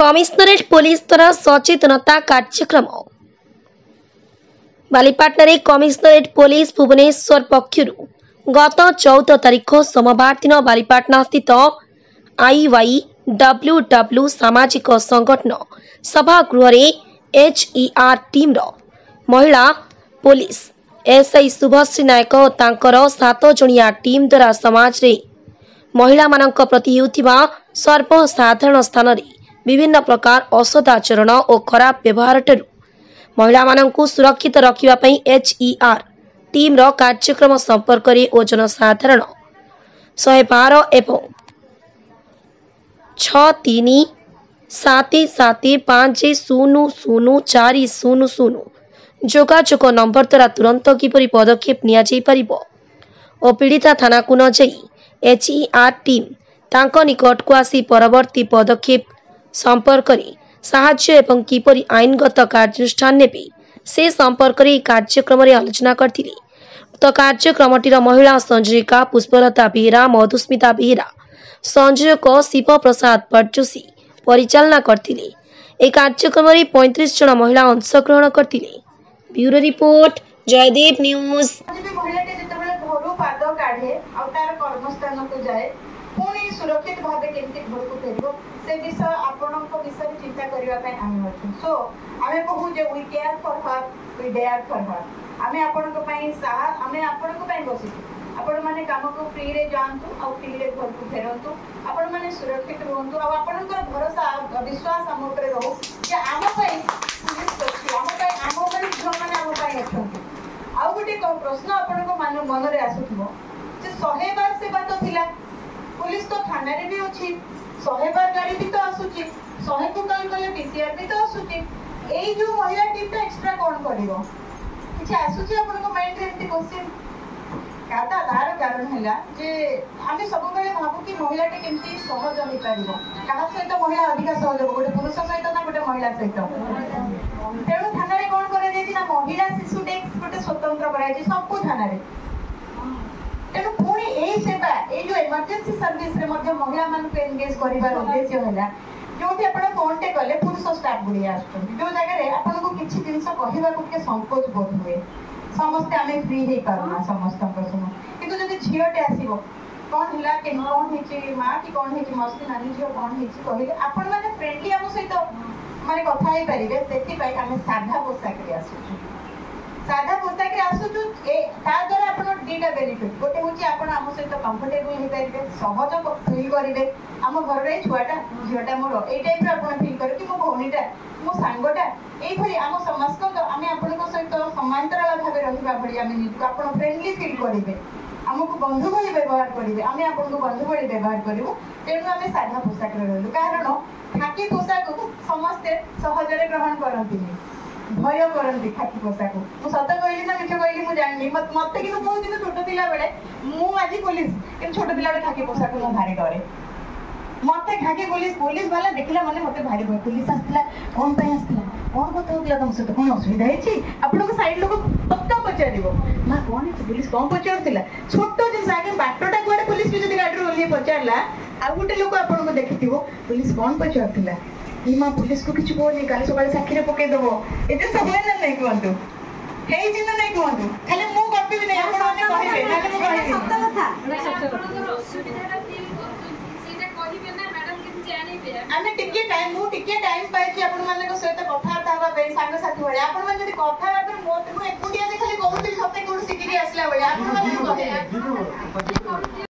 Commissionerate police द्वारा सचेतनता कार्यक्रम बालीपाटना commissionerate police Bhubaneswar पक्षर गत 14 तारिख सोमवार दिन बालीपाटना स्थित IYWW सामाजिक संगठन सभागृह HER टीम महिला पुलिस SI शुभश्री नायक और तांकर 7 जणिया टीम द्वारा समाज रे महिला मानक प्रति हेउथिबा सर्वसाधारण स्थान रे विभिन्न प्रकार असदाचरण और खराब व्यवहार ठरू महिला मानक सुरक्षित रखिबा पई HER टीम रो कार्यक्रम संपर्क रे ओ जनसाधारण 112 एवं 6377500400 जोगाजोग नंबर द्वारा तुरंत किपरि पदक्षेप निया जाई परिबो और पीड़िता थाना को न जाई HER टीम तांको निकट को आसी परवर्ती पदक्षेप संपर्क रे साहाय्य एवं किपरि आईनगत कार्यानुष्ठान नेबे से संपर्क रे कार्यक्रम रे आलोचना करथिले। तो कार्यक्रमटीर महिला संयोजिका पुष्पलता बेहेरा मधुस्मिता बेहेरा संयोजक शिव प्रसाद परजोशी परिचालना करथिले। ए कार्यक्रम रे 35 जन महिला अंशग्रहण करथिले। Bureau report Jaydev news. सुरक्षित भाव केमती घर को फेर से विषय आपनक विषय चिंता करबा पय आमे अछि सो आमे कहू जे we care for her we dare for her आमे आपनक पय साहा आमे आपनक पय बसी आपण माने काम को फ्री रे जानतु आ फ्री रे घर को फेरंतु आपण माने सुरक्षित रहंतु आ आपनक भरोसा विश्वास हम ऊपर रहू जे आम पय पुलिस अछि आम पय जो माने आम पय अछि आ गोटे प्रश्न आपनक मन मन रे आसुथबो जे 100 बार से बात थिला पुलिस तो थाना रे भी अछि 100 बार गाड़ी भी तो आसुची 100 को कॉल करले पीसीआर भी तो आसुची एई जो महिला टीम ता एक्स्ट्रा कोन करिवो किछ आसुची आपन को माइंड रे एंती क्वेश्चन काता तार कारण हैला जे आमे सब बेले भाबु कि महिला टी केमती सहज होई परिवो कहा सहित महिला अधिक सहज हो गोटे पुरुष सहित ना गोटे महिला सहित तेणु थाना रे कोन करे जेति ना महिला शिशु डेस्क गोटे स्वतंत्र कराई जे सब को थाना रे तेणु पुणी यही सेवा ये जो इमरजेंसी सर्विस रे मध्य महिला मान को एंगेज करिवार उद्देश्य होला जोठी आपण कोनटे कले पुरुष स्टाफ बुडी आछन जो जगह रे आपण को किछि जिंस कहिबा को के संकोच बोध हुए समस्त आमे फ्री हे करना समस्त को सुनो किंतु जदि झियोटे आसीबो कोन हिला के कोन हिची मां की कोन हिची मस्ती नानी झियो कोन हिची कहिले आपण माने फ्रेंडली हम सहित माने कथा हे परिबे सेति पई आमे साधा पोशाक रे आसु साधा पोशाक रे आसु ए ता द्वारा आपण दीटा बेनिफिट गोटे होची आपण हम सहित कंफर्टेबल हे परिबे सहज फील करिवे हम घर रे छुआटा झियोटा मोर ए टाइप रे आपण फील कर कि मो भौनीटा मो सांगोटा एई भली हम समाज को आमे आपण को सहित समांतराल भाबे रहिबा भली आमे निजु आपण फ्रेंडली फील करिवे हमको बंधु भली व्यवहार करिवे आमे आपण को बंधु भली व्यवहार करिवो तेनु आमे साधा पोशाक रे रहलु कारण खाकी पोशाक को समस्त सहज रे ग्रहण करंती भय करंती खाकी पोशाक मु सत कहली ना मिछ कहली मु जाननी मते कि मु दिन छोट थिला बेले मु आजि पुलिस कि छोट थिला बेले खाकी पोशाक मु भारी डरे मते खाकी पुलिस वाला देखला माने मते भारी भय पुलिस आस्तिला कोन पय आस्तिला कोन कथा होगला तुम से कोन असुविधा हेची आपन को साइड लोग पक्का पचारिबो मा कोन है पुलिस कोन पचारतिला छोटो जे सागे बाटोटा कोडे पुलिस भी जदी गाडी रोली पचारला आ गुटे लोग आपन को देखिथिबो पुलिस कोन पचारतिला ई मा पुलिस को किछ बोलनी काले सकाळे साखी रे पके देबो एते सब ना नै कहंतु हेई दिन नै कहंतु खाली मु गप्पी भी नै आपन माने कहिबे नाले मु कहिबे सत्य कथा आपन को असुविधा फील करतु सीधा कहिबे ना मैडम किछ जानिबे आमे टिके टाइम पाइछि आपन माने को सहित कथा ताबा बे संग साथी भले आपन माने जदी कथा बात मो एकुटिया जे खाली कहउति सते कोन सिकिरी आसला बळे आपन माने कहिबे